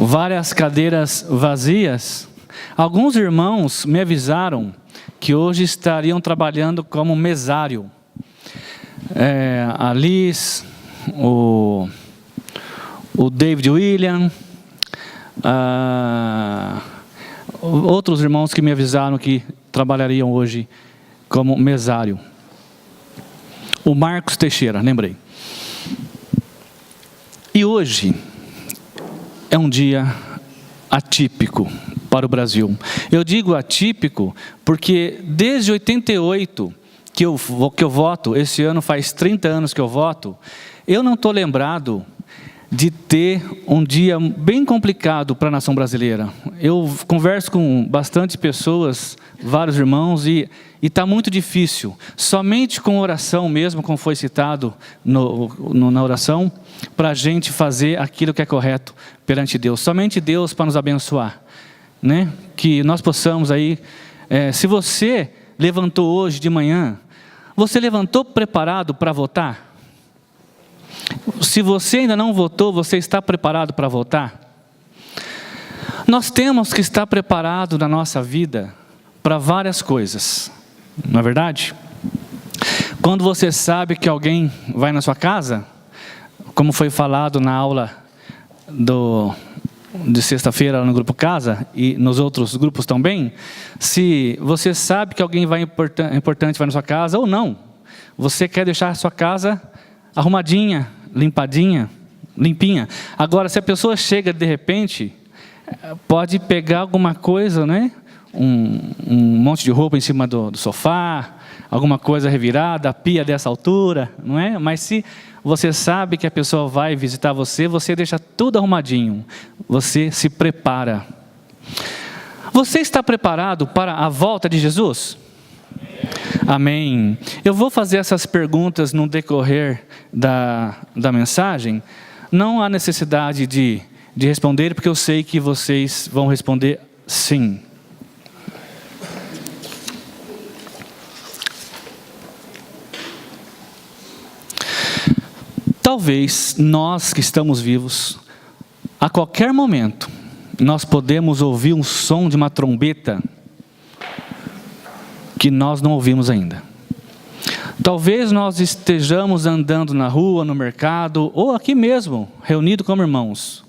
várias cadeiras vazias, alguns irmãos me avisaram que hoje estariam trabalhando como mesário. A Liz, o David William, outros irmãos que me avisaram que trabalhariam hoje como mesário. O Marcos Teixeira, lembrei. E hoje é um dia atípico para o Brasil. Eu digo atípico porque desde 88 que eu voto, esse ano faz 30 anos que eu voto, eu não estou lembrado de ter um dia bem complicado para a nação brasileira. Eu converso com bastante pessoas, vários irmãos, e está muito difícil. Somente com oração mesmo, como foi citado na oração, para a gente fazer aquilo que é correto perante Deus. Somente Deus para nos abençoar, né? Que nós possamos aí, se você levantou hoje de manhã, você levantou preparado para votar? Se você ainda não votou, você está preparado para votar? Nós temos que estar preparado na nossa vida para várias coisas, não é verdade? Quando você sabe que alguém vai na sua casa, como foi falado na aula de sexta-feira no grupo Casa e nos outros grupos também, se você sabe que alguém importante vai na sua casa ou não, você quer deixar a sua casa arrumadinha, limpadinha, limpinha. Agora, se a pessoa chega de repente, pode pegar alguma coisa, né? Um monte de roupa em cima do sofá, alguma coisa revirada, a pia dessa altura, não é? Mas se você sabe que a pessoa vai visitar você, você deixa tudo arrumadinho, você se prepara. Você está preparado para a volta de Jesus? Amém. Eu vou fazer essas perguntas no decorrer da mensagem. Não há necessidade de responder, porque eu sei que vocês vão responder sim. Talvez nós que estamos vivos, a qualquer momento, nós podemos ouvir um som de uma trombeta que nós não ouvimos ainda. Talvez nós estejamos andando na rua, no mercado, ou aqui mesmo, reunido como irmãos.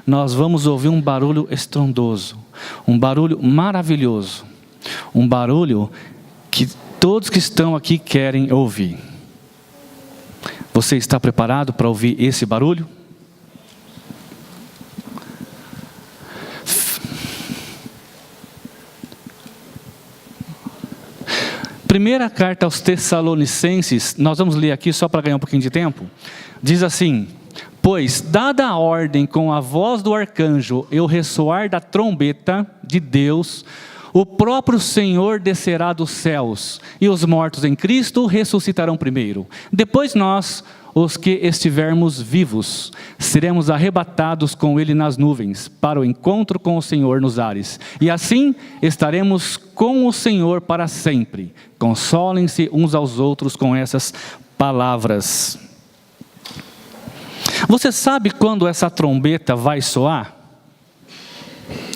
Nós vamos ouvir um barulho estrondoso, um barulho maravilhoso, um barulho que todos que estão aqui querem ouvir. Você está preparado para ouvir esse barulho? Primeira carta aos Tessalonicenses, nós vamos ler aqui só para ganhar um pouquinho de tempo. Diz assim: pois, dada a ordem com a voz do arcanjo e o ressoar da trombeta de Deus, o próprio Senhor descerá dos céus, e os mortos em Cristo ressuscitarão primeiro. Depois nós, os que estivermos vivos, seremos arrebatados com Ele nas nuvens, para o encontro com o Senhor nos ares. E assim estaremos com o Senhor para sempre. Consolem-se uns aos outros com essas palavras. Você sabe quando essa trombeta vai soar?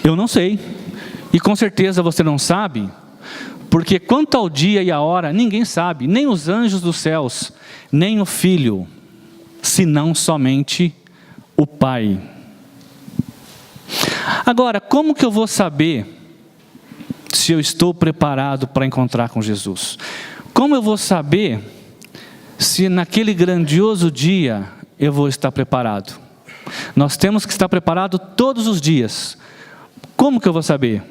Eu não sei. E com certeza você não sabe, porque quanto ao dia e a hora, ninguém sabe, nem os anjos dos céus, nem o Filho, senão somente o Pai. Agora, como que eu vou saber se eu estou preparado para encontrar com Jesus? Como eu vou saber se naquele grandioso dia eu vou estar preparado? Nós temos que estar preparado todos os dias. Como que eu vou saber?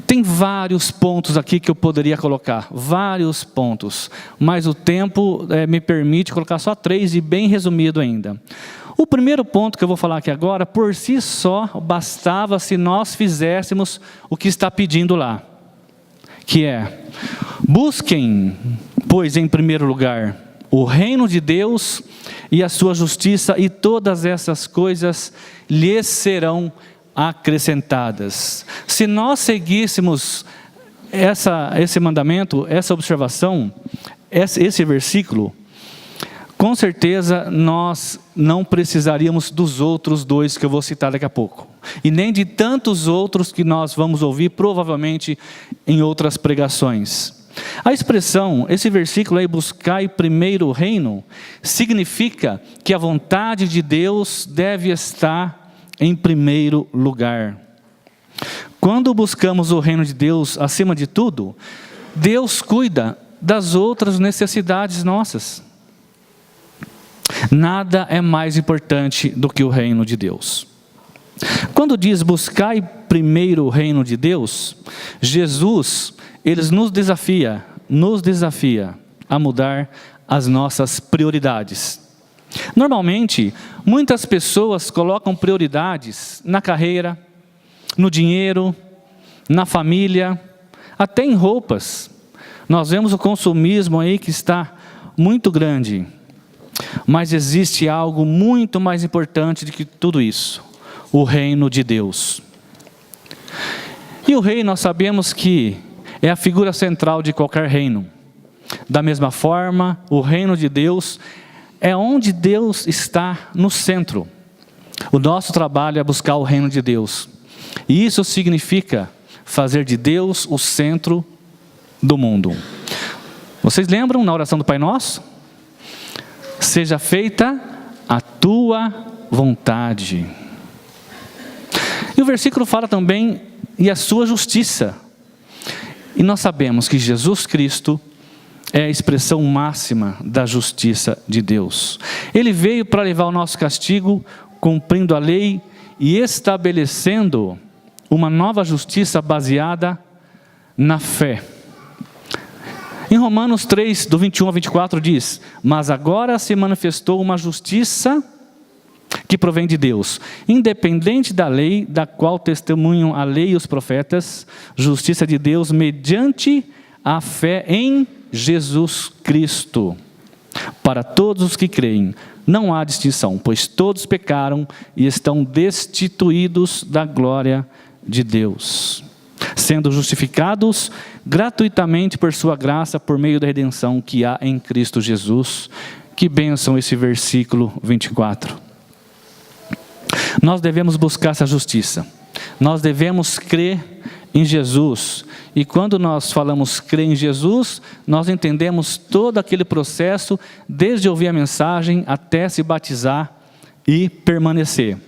Tem vários pontos aqui que eu poderia colocar, vários pontos, mas o tempo me permite colocar só 3 e bem resumido ainda. O primeiro ponto que eu vou falar aqui agora, por si só, bastava se nós fizéssemos o que está pedindo lá, que é: busquem, pois, em primeiro lugar, o reino de Deus e a sua justiça, e todas essas coisas lhes serão acrescentadas. Se nós seguíssemos esse mandamento, essa observação, esse versículo, com certeza nós não precisaríamos dos outros dois que eu vou citar daqui a pouco. E nem de tantos outros que nós vamos ouvir provavelmente em outras pregações. A expressão, esse versículo aí, buscai primeiro o reino, significa que a vontade de Deus deve estar em primeiro lugar. Quando buscamos o reino de Deus acima de tudo, Deus cuida das outras necessidades nossas. Nada é mais importante do que o reino de Deus. Quando diz buscai primeiro o reino de Deus, Jesus, ele nos desafia a mudar as nossas prioridades. Normalmente, muitas pessoas colocam prioridades na carreira, no dinheiro, na família, até em roupas. Nós vemos o consumismo aí que está muito grande. Mas existe algo muito mais importante do que tudo isso: o reino de Deus. E o rei, nós sabemos que é a figura central de qualquer reino. Da mesma forma, o reino de Deus é onde Deus está no centro. O nosso trabalho é buscar o reino de Deus. E isso significa fazer de Deus o centro do mundo. Vocês lembram na oração do Pai Nosso? Seja feita a tua vontade. E o versículo fala também, e a sua justiça. E nós sabemos que Jesus Cristo é a expressão máxima da justiça de Deus. Ele veio para levar o nosso castigo, cumprindo a lei e estabelecendo uma nova justiça baseada na fé. Em Romanos 3, do 21 ao 24 diz: mas agora se manifestou uma justiça que provém de Deus, independente da lei, da qual testemunham a lei e os profetas, justiça de Deus mediante a fé em Jesus Cristo. Para todos os que creem, não há distinção, pois todos pecaram e estão destituídos da glória de Deus, sendo justificados gratuitamente por sua graça, por meio da redenção que há em Cristo Jesus. Que bênção esse versículo 24. Nós devemos buscar essa justiça. Nós devemos crer em Jesus. E quando nós falamos crer em Jesus, nós entendemos todo aquele processo, desde ouvir a mensagem até se batizar e permanecer.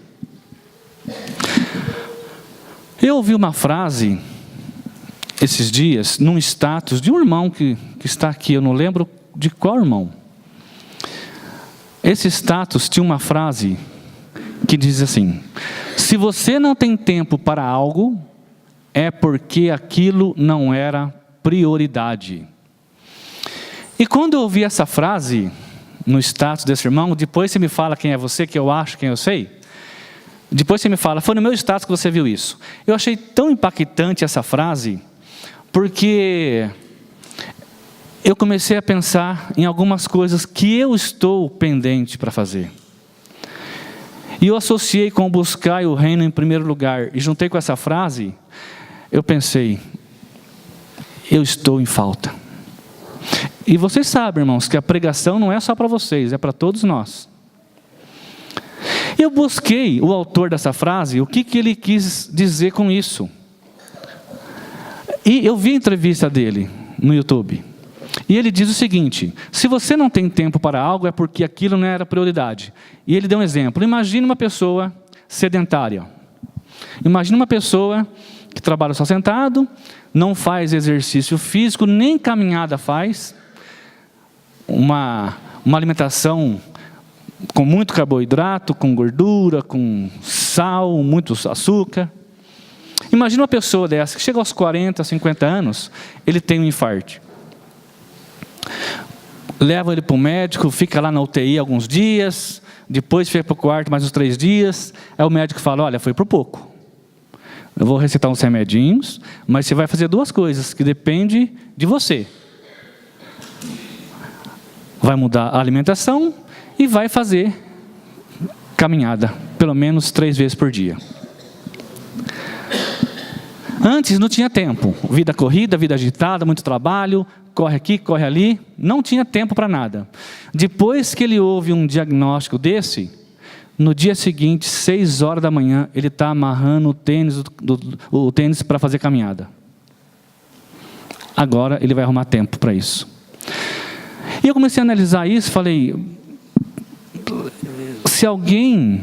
Eu ouvi uma frase esses dias, num status de um irmão que está aqui, eu não lembro de qual irmão. Esse status tinha uma frase que diz assim: se você não tem tempo para algo, é porque aquilo não era prioridade. E quando eu ouvi essa frase no status desse irmão, depois você me fala quem é você, que eu acho quem eu sei. Depois você me fala, foi no meu status que você viu isso. Eu achei tão impactante essa frase, porque eu comecei a pensar em algumas coisas que eu estou pendente para fazer. E eu associei com buscar o reino em primeiro lugar, e juntei com essa frase, eu pensei, eu estou em falta. E vocês sabem, irmãos, que a pregação não é só para vocês, é para todos nós. Eu busquei o autor dessa frase, o que ele quis dizer com isso. E eu vi a entrevista dele no YouTube. E ele diz o seguinte: se você não tem tempo para algo, é porque aquilo não era prioridade. E ele deu um exemplo. Imagine uma pessoa sedentária. Imagine uma pessoa que trabalha só sentado, não faz exercício físico, nem caminhada faz. Uma alimentação com muito carboidrato, com gordura, com sal, muito açúcar. Imagina uma pessoa dessa, que chega aos 40, 50 anos, ele tem um infarto. Leva ele para o médico, fica lá na UTI alguns dias, depois fica para o quarto mais uns 3 dias, aí o médico fala, olha, foi por pouco. Eu vou receitar uns remedinhos, mas você vai fazer 2 coisas, que depende de você. Vai mudar a alimentação e vai fazer caminhada, pelo menos 3 vezes por dia. Antes não tinha tempo, vida corrida, vida agitada, muito trabalho, corre aqui, corre ali, não tinha tempo para nada. Depois que ele ouve um diagnóstico desse, no dia seguinte, 6 horas da manhã, ele está amarrando o tênis para fazer caminhada. Agora ele vai arrumar tempo para isso. E eu comecei a analisar isso, falei, se alguém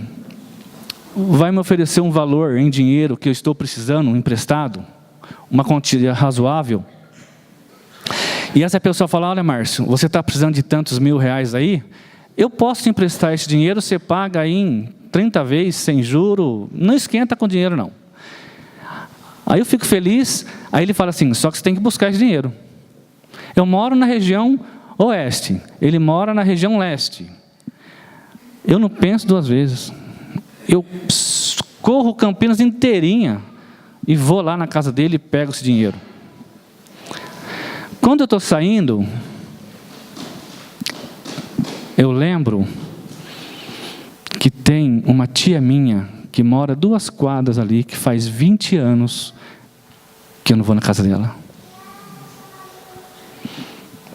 vai me oferecer um valor em dinheiro que eu estou precisando, emprestado, uma quantia razoável, e essa pessoa fala, olha Márcio, você está precisando de tantos R$1.000 aí, eu posso te emprestar esse dinheiro, você paga aí em 30 vezes, sem juro, não esquenta com dinheiro não. Aí eu fico feliz, aí ele fala assim, só que você tem que buscar esse dinheiro. Eu moro na região oeste, ele mora na região leste. Eu não penso 2 vezes. Eu corro Campinas inteirinha e vou lá na casa dele e pego esse dinheiro. Quando eu estou saindo, eu lembro que tem uma tia minha que mora 2 quadras ali, que faz 20 anos que eu não vou na casa dela.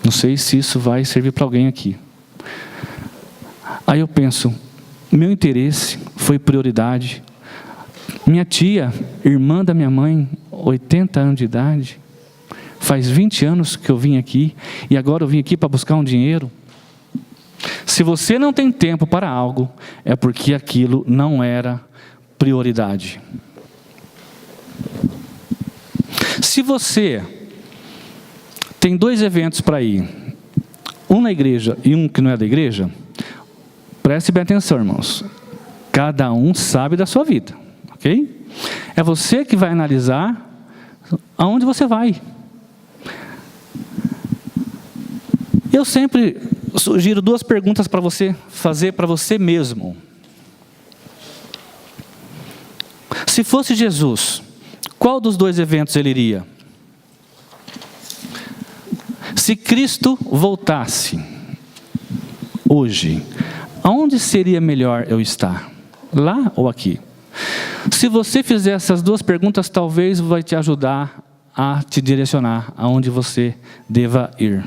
Não sei se isso vai servir para alguém aqui. Aí eu penso, meu interesse foi prioridade. Minha tia, irmã da minha mãe, 80 anos de idade, faz 20 anos que eu vim aqui, e agora eu vim aqui para buscar um dinheiro. Se você não tem tempo para algo, é porque aquilo não era prioridade. Se você tem 2 eventos para ir, um na igreja e um que não é da igreja, preste bem atenção, irmãos. Cada um sabe da sua vida, ok? É você que vai analisar aonde você vai. Eu sempre sugiro 2 perguntas para você fazer para você mesmo. Se fosse Jesus, qual dos 2 eventos ele iria? Se Cristo voltasse hoje, aonde seria melhor eu estar? Lá ou aqui? Se você fizer essas 2 perguntas, talvez vai te ajudar a te direcionar aonde você deva ir.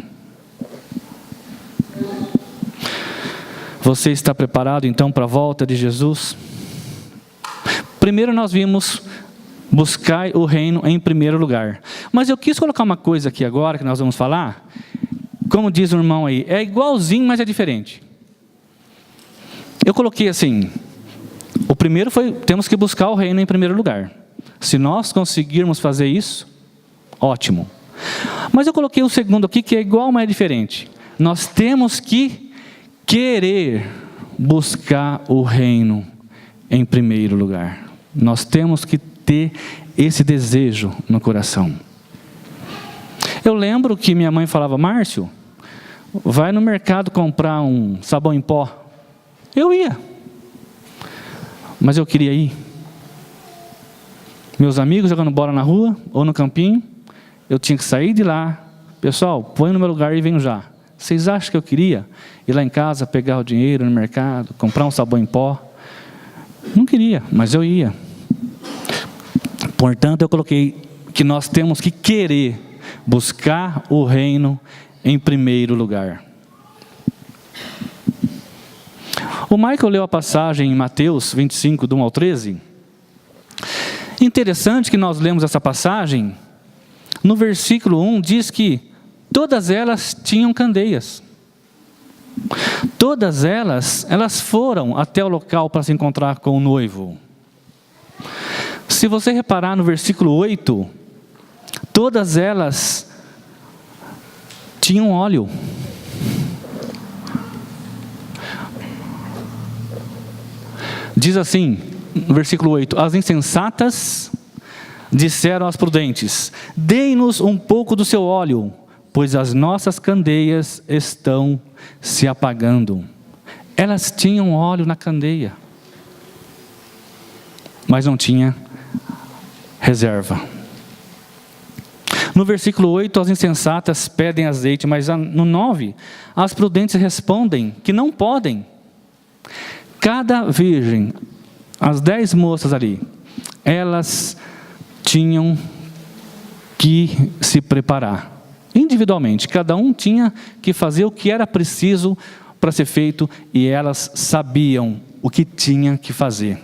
Você está preparado então para a volta de Jesus? Primeiro nós vimos, buscai o reino em primeiro lugar. Mas eu quis colocar uma coisa aqui agora, que nós vamos falar, como diz o irmão aí, é igualzinho, mas é diferente. Eu coloquei assim, o primeiro foi, temos que buscar o reino em primeiro lugar. Se nós conseguirmos fazer isso, ótimo. Mas eu coloquei o segundo aqui, que é igual, mas é diferente. Nós temos que querer buscar o reino em primeiro lugar. Nós temos que ter esse desejo no coração. Eu lembro que minha mãe falava, Márcio, vai no mercado comprar um sabão em pó. Eu ia. Mas eu queria ir. Meus amigos jogando bola na rua ou no campinho, eu tinha que sair de lá. Pessoal, põe no meu lugar e venho já. Vocês acham que eu queria ir lá em casa, pegar o dinheiro no mercado, comprar um sabão em pó? Não queria, mas eu ia. Portanto, eu coloquei que nós temos que querer buscar o reino em primeiro lugar. O Michael leu a passagem em Mateus 25, do 1 ao 13. Interessante que nós lemos essa passagem, no versículo 1 diz que todas elas tinham candeias. Todas elas foram até o local para se encontrar com o noivo. Se você reparar no versículo 8, todas elas tinham óleo. Diz assim, no versículo 8, as insensatas disseram às prudentes, dei-nos um pouco do seu óleo, pois as nossas candeias estão se apagando. Elas tinham óleo na candeia, mas não tinha reserva. No versículo 8, as insensatas pedem azeite, mas no 9, as prudentes respondem que não podem. Cada virgem, as 10 moças ali, elas tinham que se preparar. Individualmente, cada um tinha que fazer o que era preciso para ser feito e elas sabiam o que tinha que fazer.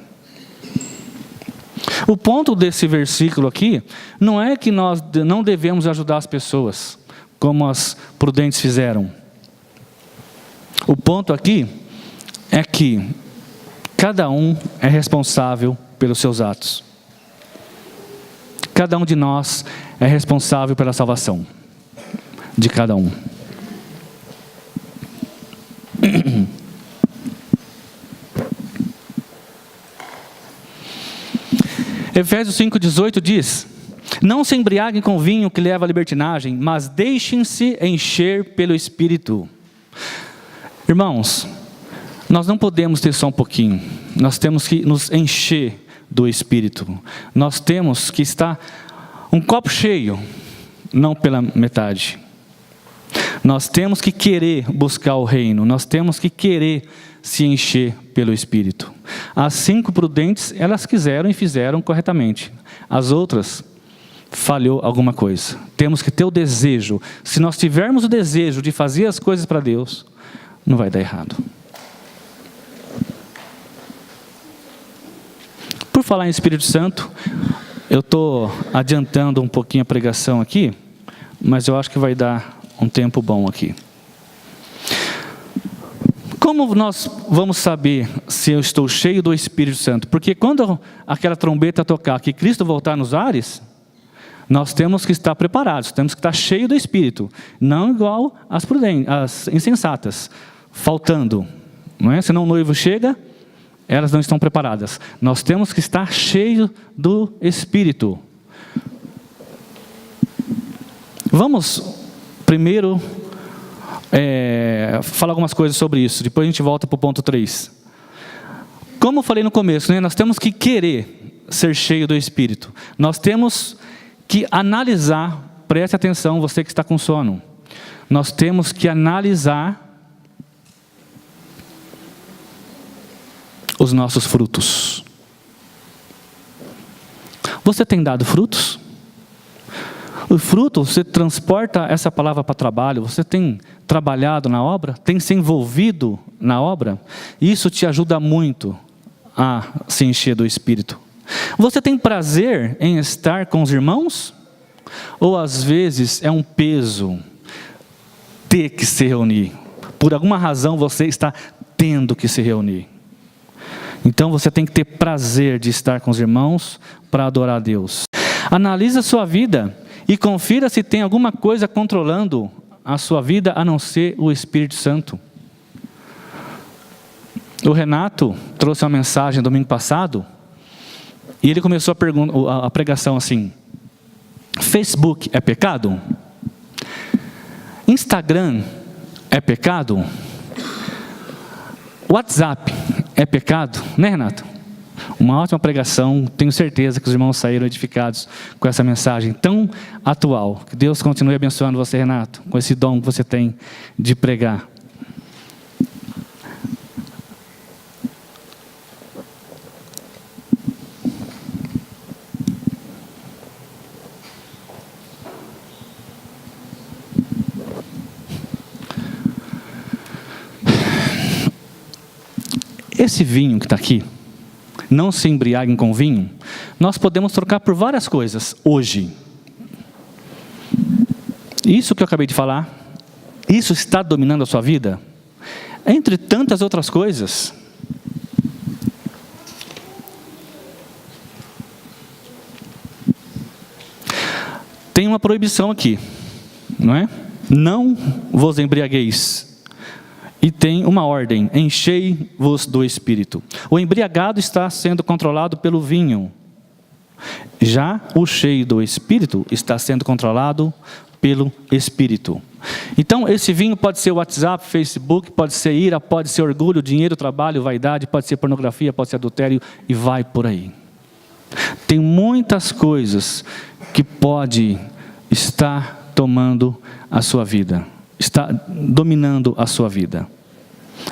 O ponto desse versículo aqui não é que nós não devemos ajudar as pessoas, como as prudentes fizeram. O ponto aqui é que cada um é responsável pelos seus atos. Cada um de nós é responsável pela salvação de cada um. Efésios 5,18 diz: não se embriaguem com vinho que leva à libertinagem, mas deixem-se encher pelo Espírito. Irmãos, nós não podemos ter só um pouquinho, nós temos que nos encher do Espírito. Nós temos que estar um copo cheio, não pela metade. Nós temos que querer buscar o reino, nós temos que querer se encher pelo Espírito. As 5 prudentes, elas quiseram e fizeram corretamente. As outras, falhou alguma coisa. Temos que ter o desejo. Se nós tivermos o desejo de fazer as coisas para Deus, não vai dar errado. Por falar em Espírito Santo, eu estou adiantando um pouquinho a pregação aqui, mas eu acho que vai dar um tempo bom aqui. Como nós vamos saber se eu estou cheio do Espírito Santo? Porque quando aquela trombeta tocar, que Cristo voltar nos ares, nós temos que estar preparados, temos que estar cheios do Espírito, não igual as insensatas, faltando, não é? Senão o noivo chega, elas não estão preparadas. Nós temos que estar cheios do Espírito. Vamos primeiro falar algumas coisas sobre isso, depois a gente volta para o ponto 3. Como eu falei no começo, né, nós temos que querer ser cheio do Espírito. Nós temos que analisar, preste atenção, você que está com sono. Nós temos que analisar os nossos frutos. Você tem dado frutos? O fruto, você transporta essa palavra para trabalho, você tem trabalhado na obra, tem se envolvido na obra, isso te ajuda muito a se encher do Espírito. Você tem prazer em estar com os irmãos? Ou às vezes é um peso ter que se reunir? Por alguma razão você está tendo que se reunir. Então você tem que ter prazer de estar com os irmãos para adorar a Deus. Analise a sua vida e confira se tem alguma coisa controlando a sua vida a não ser o Espírito Santo. O Renato trouxe uma mensagem domingo passado e ele começou a pregação assim: Facebook é pecado? Instagram é pecado? WhatsApp é pecado? Né, Renato? Uma ótima pregação, tenho certeza que os irmãos saíram edificados com essa mensagem tão atual. Que Deus continue abençoando você, Renato, com esse dom que você tem de pregar. Esse vinho que está aqui, não se embriaguem com vinho, nós podemos trocar por várias coisas hoje. Isso que eu acabei de falar, isso está dominando a sua vida? Entre tantas outras coisas. Tem uma proibição aqui, não é? Não vos embriagueis. E tem uma ordem: enchei-vos do Espírito. O embriagado está sendo controlado pelo vinho. Já o cheio do Espírito está sendo controlado pelo Espírito. Então esse vinho pode ser WhatsApp, Facebook, pode ser ira, pode ser orgulho, dinheiro, trabalho, vaidade, pode ser pornografia, pode ser adultério e vai por aí. Tem muitas coisas que pode estar tomando a sua vida. Está dominando a sua vida.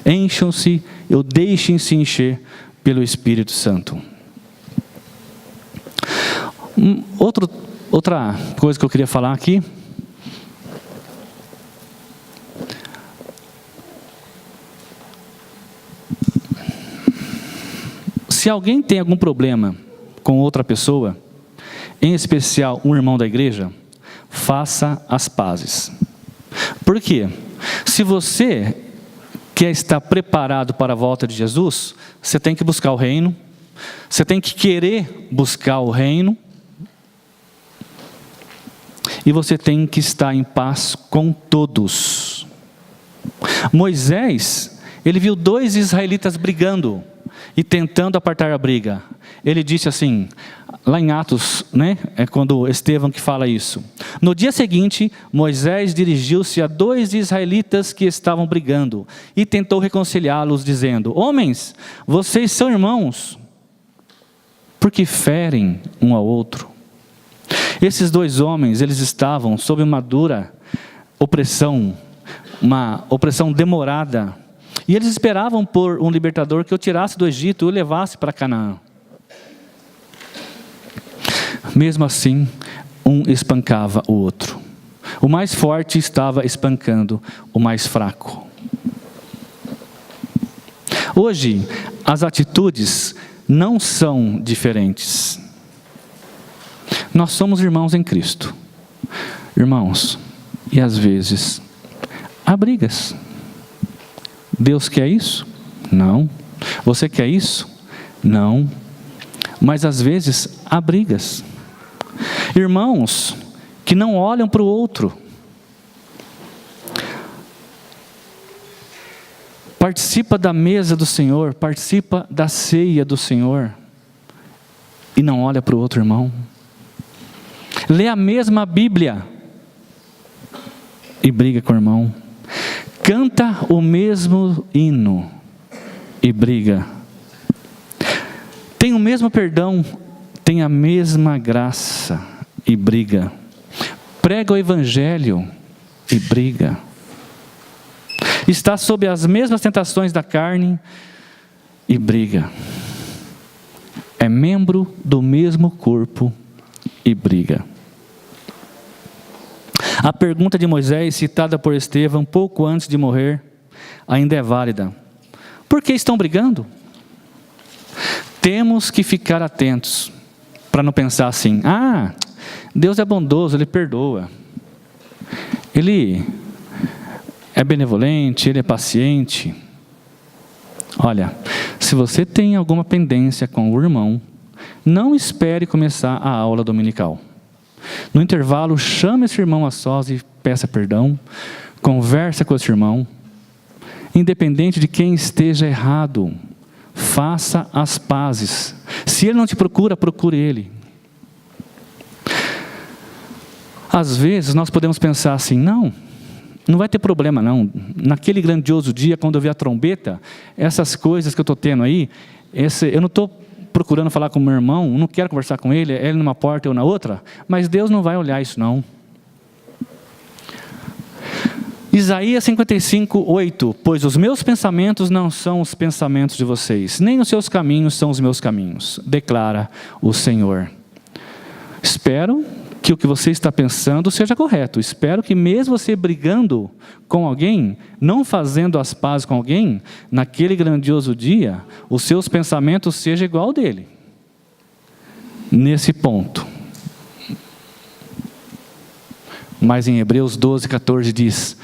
Encham-se, ou deixem-se encher pelo Espírito Santo. Outra coisa que eu queria falar aqui Se alguém tem algum problema com outra pessoa, em especial um irmão da igreja, faça as pazes. Por quê? Se você quer estar preparado para a volta de Jesus, você tem que buscar o reino, você tem que querer buscar o reino, e você tem que estar em paz com todos. Moisés, ele viu 2 israelitas brigando e tentando apartar a briga. Ele disse assim, lá em Atos, né? É quando Estevão que fala isso. No dia seguinte, Moisés dirigiu-se a 2 israelitas que estavam brigando e tentou reconciliá-los, dizendo: homens, vocês são irmãos, por que ferem um ao outro? Esses 2 homens, eles estavam sob uma dura opressão, uma opressão demorada, e eles esperavam por um libertador que o tirasse do Egito e o levasse para Canaã. Mesmo assim, um espancava o outro. O mais forte estava espancando o mais fraco. Hoje, as atitudes não são diferentes. Nós somos irmãos em Cristo. Irmãos, e às vezes há brigas. Deus quer isso? Não. Você quer isso? Não. Mas às vezes há brigas. Irmãos que não olham para o outro. Participa da mesa do Senhor, participa da ceia do Senhor e não olha para o outro irmão. Lê a mesma Bíblia e briga com o irmão. Canta o mesmo hino e briga. Tem o mesmo perdão, tem a mesma graça e briga. Prega o evangelho e briga. Está sob as mesmas tentações da carne e briga. É membro do mesmo corpo e briga. A pergunta de Moisés, citada por Estevão pouco antes de morrer, ainda é válida. Por que estão brigando? Temos que ficar atentos para não pensar assim: ah, Deus é bondoso, Ele perdoa. Ele é benevolente, Ele é paciente. Olha, se você tem alguma pendência com o irmão, não espere começar a aula dominical. No intervalo, chame esse irmão a sós e peça perdão. Conversa com esse irmão. Independente de quem esteja errado, faça as pazes. Se ele não te procura, procure ele. Às vezes nós podemos pensar assim: não vai ter problema não. Naquele grandioso dia, quando eu ver a trombeta, essas coisas que eu estou tendo aí, eu não estou procurando falar com o meu irmão, não quero conversar com ele, é ele numa porta ou na outra, mas Deus não vai olhar isso não. Isaías 55:8, pois os meus pensamentos não são os pensamentos de vocês, nem os seus caminhos são os meus caminhos, declara o Senhor. Espero que o que você está pensando seja correto. Espero que mesmo você brigando com alguém, não fazendo as pazes com alguém, naquele grandioso dia, os seus pensamentos sejam igual ao dele. Nesse ponto. Mas em Hebreus 12:14 diz: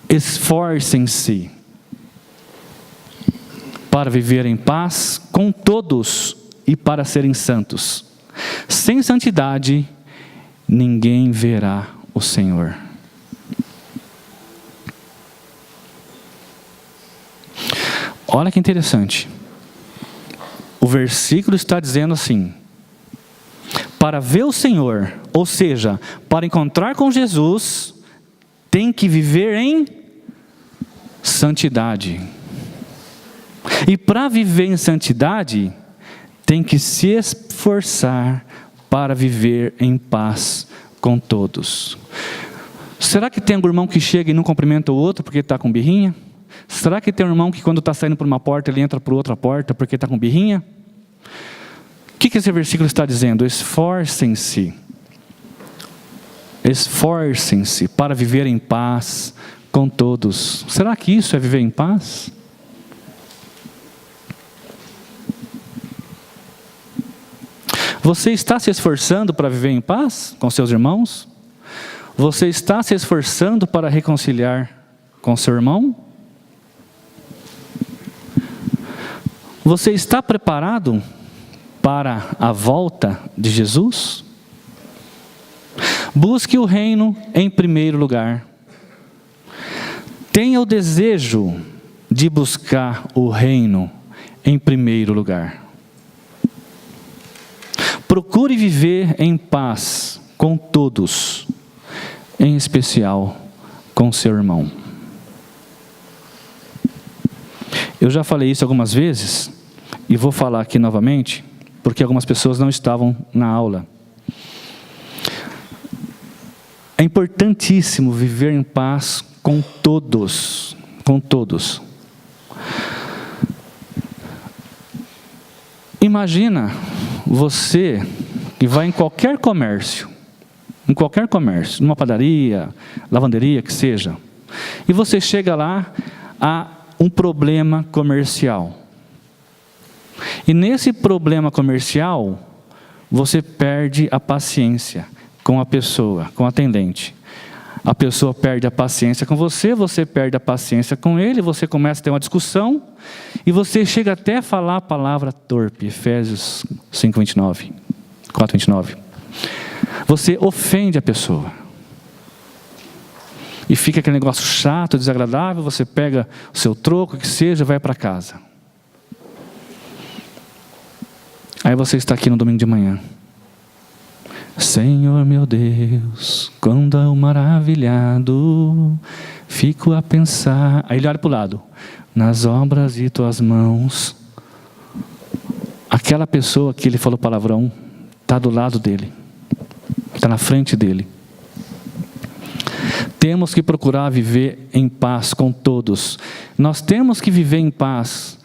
esforcem-se para viver em paz com todos e para serem santos. Sem santidade, ninguém verá o Senhor. Olha que interessante. O versículo está dizendo assim: para ver o Senhor, ou seja, para encontrar com Jesus, tem que viver em santidade. E para viver em santidade, tem que se esforçar para viver em paz com todos. Será que tem algum irmão que chega e não cumprimenta o outro porque está com birrinha? Será que tem um irmão que quando está saindo por uma porta, ele entra por outra porta porque está com birrinha? O que esse versículo está dizendo? Esforcem-se. Esforcem-se para viver em paz com todos. Será que isso é viver em paz? Você está se esforçando para viver em paz com seus irmãos? Você está se esforçando para reconciliar com seu irmão? Você está preparado para a volta de Jesus? Busque o reino em primeiro lugar. Tenha o desejo de buscar o reino em primeiro lugar. Procure viver em paz com todos, em especial com seu irmão. Eu já falei isso algumas vezes e vou falar aqui novamente, porque algumas pessoas não estavam na aula. É importantíssimo viver em paz com todos, com todos. Imagina você que vai em qualquer comércio, numa padaria, lavanderia, que seja, e você chega lá a um problema comercial. E nesse problema comercial, você perde a paciência com a pessoa, com o atendente. A pessoa perde a paciência com você, você perde a paciência com ele, você começa a ter uma discussão, e você chega até a falar a palavra torpe, Efésios 5:29, 4:29. Você ofende a pessoa. E fica aquele negócio chato, desagradável, você pega o seu troco, que seja, vai para casa. Aí você está aqui no domingo de manhã. Senhor meu Deus, quando eu maravilhado, fico a pensar. Aí ele olha para o lado. Nas obras de tuas mãos. Aquela pessoa que ele falou palavrão, está do lado dele. Está na frente dele. Temos que procurar viver em paz com todos. Nós temos que viver em paz.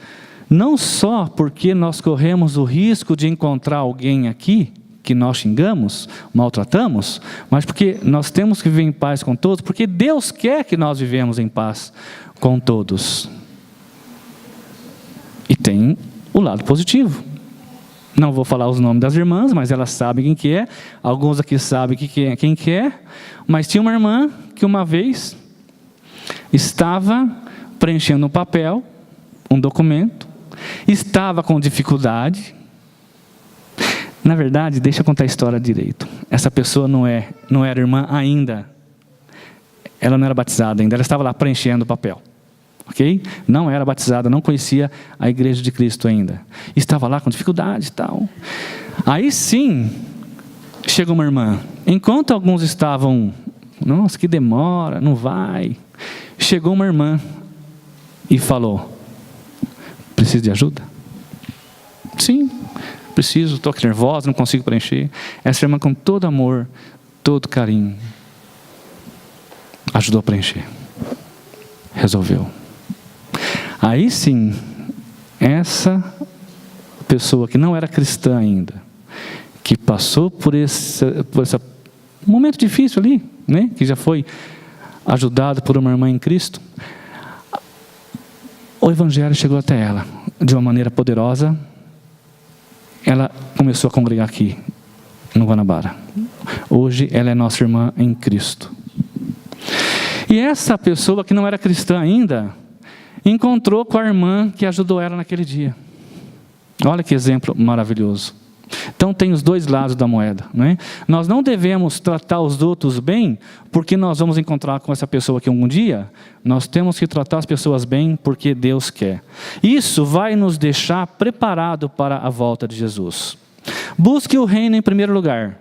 Não só porque nós corremos o risco de encontrar alguém aqui, que nós xingamos, maltratamos, mas porque nós temos que viver em paz com todos, porque Deus quer que nós vivemos em paz com todos. E tem o lado positivo. Não vou falar os nomes das irmãs, mas elas sabem quem que é. Alguns aqui sabem quem que é. Mas tinha uma irmã que uma vez estava preenchendo um papel, um documento, estava com dificuldade. Na verdade, deixa eu contar a história direito. Essa pessoa não era irmã ainda. Ela não era batizada ainda, ela estava lá preenchendo o papel. Ok? Não era batizada, não conhecia a igreja de Cristo ainda. Estava lá com dificuldade e tal. Aí sim, chegou uma irmã. Enquanto alguns estavam, nossa, que demora, não vai. Chegou uma irmã e falou, precisa de ajuda? Sim, preciso, estou aqui nervosa, não consigo preencher. Essa irmã, com todo amor, todo carinho, ajudou a preencher. Resolveu. Aí sim, essa pessoa que não era cristã ainda, que passou por esse momento difícil ali, né? Que já foi ajudado por uma irmã em Cristo, o Evangelho chegou até ela de uma maneira poderosa. Ela começou a congregar aqui no Guanabara. Hoje ela é nossa irmã em Cristo. E essa pessoa que não era cristã ainda, encontrou com a irmã que ajudou ela naquele dia. Olha que exemplo maravilhoso. Então tem os dois lados da moeda, não é? Nós não devemos tratar os outros bem porque nós vamos encontrar com essa pessoa aqui algum dia. Nós temos que tratar as pessoas bem porque Deus quer. Isso vai nos deixar preparados para a volta de Jesus. Busque o reino em primeiro lugar.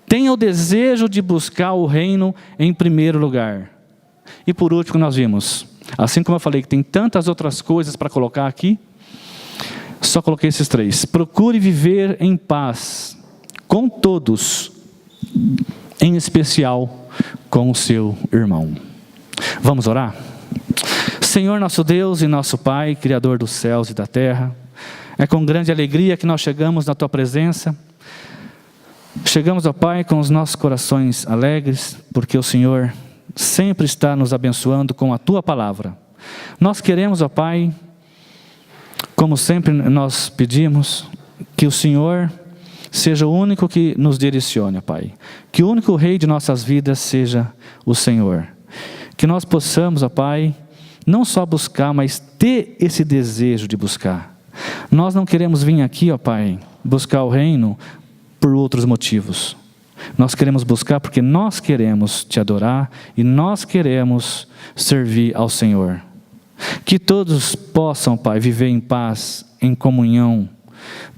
Tenha o desejo de buscar o reino em primeiro lugar. E por último nós vimos, assim como eu falei que tem tantas outras coisas para colocar aqui, só coloquei esses três. Procure viver em paz com todos, em especial com o seu irmão. Vamos orar? Senhor nosso Deus e nosso Pai, Criador dos céus e da terra, é com grande alegria que nós chegamos na Tua presença. Chegamos, ó Pai, com os nossos corações alegres, porque o Senhor sempre está nos abençoando com a Tua palavra. Nós queremos, ó Pai, como sempre nós pedimos, que o Senhor seja o único que nos direcione, ó Pai. Que o único Rei de nossas vidas seja o Senhor. Que nós possamos, ó Pai, não só buscar, mas ter esse desejo de buscar. Nós não queremos vir aqui, ó Pai, buscar o reino por outros motivos. Nós queremos buscar porque nós queremos te adorar e nós queremos servir ao Senhor. Que todos possam, Pai, viver em paz, em comunhão,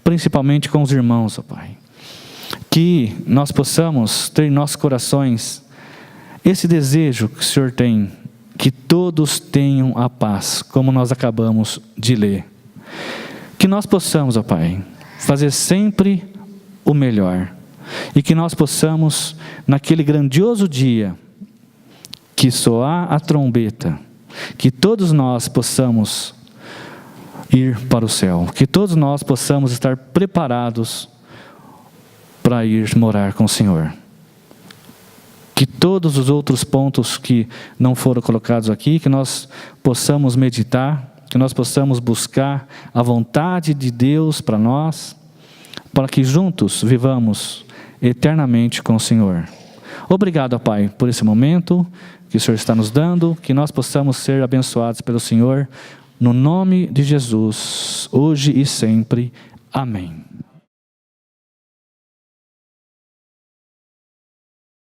principalmente com os irmãos, ó Pai. Que nós possamos ter em nossos corações esse desejo que o Senhor tem, que todos tenham a paz, como nós acabamos de ler. Que nós possamos, ó Pai, fazer sempre o melhor. E que nós possamos, naquele grandioso dia, que soar a trombeta, que todos nós possamos ir para o céu. Que todos nós possamos estar preparados para ir morar com o Senhor. Que todos os outros pontos que não foram colocados aqui, que nós possamos meditar, que nós possamos buscar a vontade de Deus para nós, para que juntos vivamos eternamente com o Senhor. Obrigado, Pai, por esse momento que o Senhor está nos dando, que nós possamos ser abençoados pelo Senhor, no nome de Jesus, hoje e sempre. Amém.